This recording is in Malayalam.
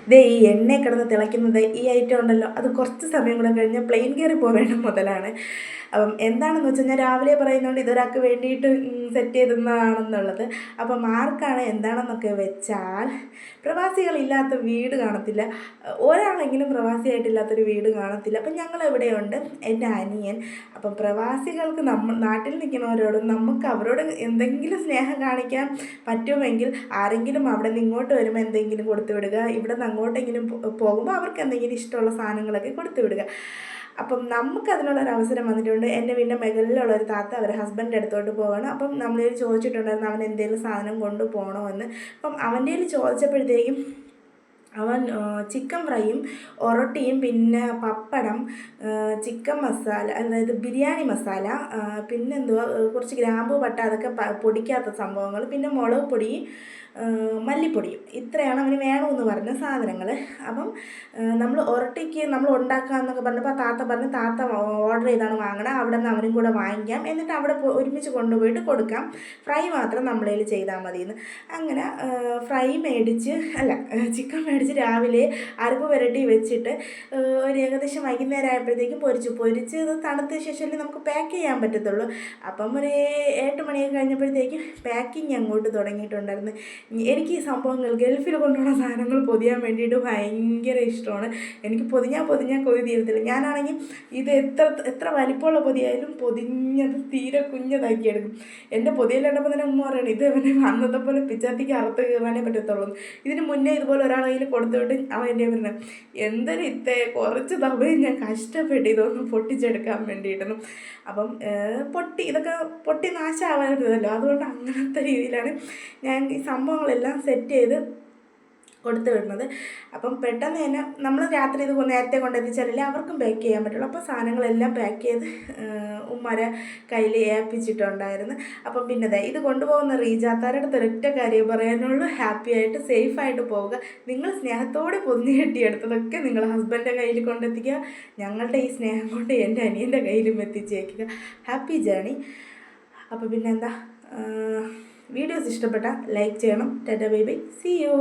ഇതേ ഈ എണ്ണ കിടന്ന് തിളയ്ക്കുന്നത് ഈ ഐറ്റം ഉണ്ടല്ലോ, അത് കുറച്ച് സമയം കൂടെ കഴിഞ്ഞാൽ പ്ലെയിൻ കയറി പോവേണ്ട മുതലാണ്. അപ്പം എന്താണെന്ന് വെച്ചാൽ ഞാൻ രാവിലെ പറയുന്നുണ്ട് ഇതൊരാൾക്ക് വേണ്ടിയിട്ട് സെറ്റ് ചെയ്തതാണെന്നുള്ളത്. അപ്പം ആർക്കാണ് എന്താണെന്നൊക്കെ വെച്ചാൽ, പ്രവാസികളില്ലാത്ത വീട് കാണത്തില്ല, ഒരാളെങ്കിലും പ്രവാസിയായിട്ടില്ലാത്തൊരു വീട് കാണത്തില്ല. അപ്പം ഞങ്ങൾ എവിടെയുണ്ട്, എൻ്റെ അനിയൻ. അപ്പം പ്രവാസികൾക്ക് നാട്ടിൽ നിൽക്കുന്നവരോടും നമുക്ക് അവരോട് എന്തെങ്കിലും സ്നേഹം കാണിക്കാൻ പറ്റുമെങ്കിൽ ആരെങ്കിലും അവിടെ നിന്ന് ഇങ്ങോട്ട് വരുമ്പോൾ എന്തെങ്കിലും കൊടുത്തു വിടുക, ഇവിടെ നിന്ന് അങ്ങോട്ടെങ്കിലും പോകുമ്പോൾ അവർക്ക് എന്തെങ്കിലും ഇഷ്ടമുള്ള സാധനങ്ങളൊക്കെ കൊടുത്തു വിടുക. അപ്പം നമുക്കതിനുള്ളൊരു അവസരം വന്നിട്ടുണ്ട്. എൻ്റെ വീടിൻ്റെ മുകളിലുള്ളൊരു താത്ത അവരെ ഹസ്ബൻഡിൻ്റെ അടുത്തോട്ട് പോവാണ്. അപ്പം നമ്മളതിൽ ചോദിച്ചിട്ടുണ്ടായിരുന്നു അവൻ എന്തെങ്കിലും സാധനം കൊണ്ടുപോകണോ എന്ന്. അപ്പം അവൻ്റെ കയ്യിൽ ചോദിച്ചപ്പോഴത്തേക്കും അവൻ ചിക്കൻ ഫ്രൈയും ഒറോട്ടിയും പിന്നെ പപ്പടം, ചിക്കൻ മസാല, അതായത് ബിരിയാണി മസാല, പിന്നെന്തുവാ കുറച്ച് ഗ്രാമ്പൂ പട്ട അതൊക്കെ പൊടിക്കാത്ത സംഭവങ്ങൾ, പിന്നെ മുളക് പൊടി, മല്ലിപ്പൊടിയും, ഇത്രയാണ് അവന് വേണമെന്ന് പറഞ്ഞ സാധനങ്ങൾ. അപ്പം നമ്മൾ ഒറട്ടിക്ക് നമ്മൾ ഉണ്ടാക്കാമെന്നൊക്കെ പറഞ്ഞപ്പോൾ താത്ത പറഞ്ഞു താത്ത ഓർഡർ ചെയ്താണ് വാങ്ങണം, അവിടെ നിന്ന് അവനും കൂടെ വാങ്ങിക്കാം, എന്നിട്ട് അവിടെ ഒരുമിച്ച് കൊണ്ടുപോയിട്ട് കൊടുക്കാം, ഫ്രൈ മാത്രം നമ്മളതിൽ ചെയ്താൽ മതിയെന്ന്. അങ്ങനെ ഫ്രൈ മേടിച്ച് ചിക്കൻ മേടിച്ച് രാവിലെ അരപ്പ് പുരട്ടി വെച്ചിട്ട് ഒരു ഏകദേശം വൈകുന്നേരം ആയപ്പോഴത്തേക്കും പൊരിച്ച് ഇത് തണുത്ത ശേഷമല്ലേ നമുക്ക് പാക്ക് ചെയ്യാൻ പറ്റത്തുള്ളൂ. അപ്പം ഒരു 8 മണിയൊക്കെ കഴിഞ്ഞപ്പോഴത്തേക്കും പാക്കിങ് അങ്ങോട്ട് തുടങ്ങിയിട്ടുണ്ടായിരുന്നു. എനിക്ക് ഈ സംഭവങ്ങൾ ഗൾഫിൽ കൊണ്ടുപോകുന്ന സാധനങ്ങൾ പൊതിയാൻ വേണ്ടിയിട്ട് ഭയങ്കര ഇഷ്ടമാണ്. എനിക്ക് പൊതിഞ്ഞാൽ കൊതി തീരത്തില്ല. ഞാനാണെങ്കിൽ ഇത് എത്ര വലിപ്പമുള്ള പൊതിയായാലും പൊതിഞ്ഞത് തീരെ കുഞ്ഞതാക്കി എടുക്കും. എൻ്റെ പൊതിയിലുണ്ടപ്പോൾ തന്നെ ഉമ്മ പറയണം ഇത് അവനെ അന്നത്തെ പോലെ പിച്ചാത്തിക്ക് അറുത്ത് കയറാനേ പറ്റത്തുള്ളൂ. ഇതിന് മുന്നേ ഇതുപോലെ ഒരാൾ കയ്യിൽ കൊടുത്തുവിട്ട് അവൻ എൻ്റെ പറഞ്ഞത് എന്തൊരു കുറച്ച് തവയും ഞാൻ കഷ്ടപ്പെട്ട് ഇതൊന്ന് പൊട്ടിച്ചെടുക്കാൻ വേണ്ടിയിട്ടൊന്നും. അപ്പം ഇതൊക്കെ പൊട്ടി നാശമാവരുതല്ലോ, അതുകൊണ്ട് അങ്ങനത്തെ രീതിയിലാണ് ഞാൻ ഈ സംഭവങ്ങളെല്ലാം സെറ്റ് ചെയ്ത് കൊടുത്തു വിടുന്നത്. അപ്പം പെട്ടെന്ന് തന്നെ നമ്മൾ രാത്രി ഇത് നേരത്തെ കൊണ്ടെത്തിച്ചാലല്ലേ അവർക്കും പാക്ക് ചെയ്യാൻ പറ്റുള്ളൂ. അപ്പോൾ സാധനങ്ങളെല്ലാം പാക്ക് ചെയ്ത് ഉമ്മാരെ കയ്യിൽ ഏൽപ്പിച്ചിട്ടുണ്ടായിരുന്നു. അപ്പം പിന്നെ ഇത് കൊണ്ടുപോകുന്ന റീജാത്താരുടെ അടുത്ത് ഒരൊറ്റ കാര്യം പറയാനുള്ളൂ, ഹാപ്പി ആയിട്ട് സേഫായിട്ട് പോവുക. നിങ്ങൾ സ്നേഹത്തോടെ പൊതിഞ്ഞ് കെട്ടിയെടുത്തതൊക്കെ നിങ്ങൾ ഹസ്ബൻഡിൻ്റെ കയ്യിൽ കൊണ്ടെത്തിക്കുക. ഞങ്ങളുടെ ഈ സ്നേഹം കൊണ്ട് എൻ്റെ അനിയൻ്റെ കയ്യിലും എത്തിച്ചേക്കുക. Happy journey. അപ്പോൾ പിന്നെന്താ, വീഡിയോസ് ഇഷ്ടപ്പെട്ടാൽ ലൈക്ക് ചെയ്യണം. Tata bye bye, see U.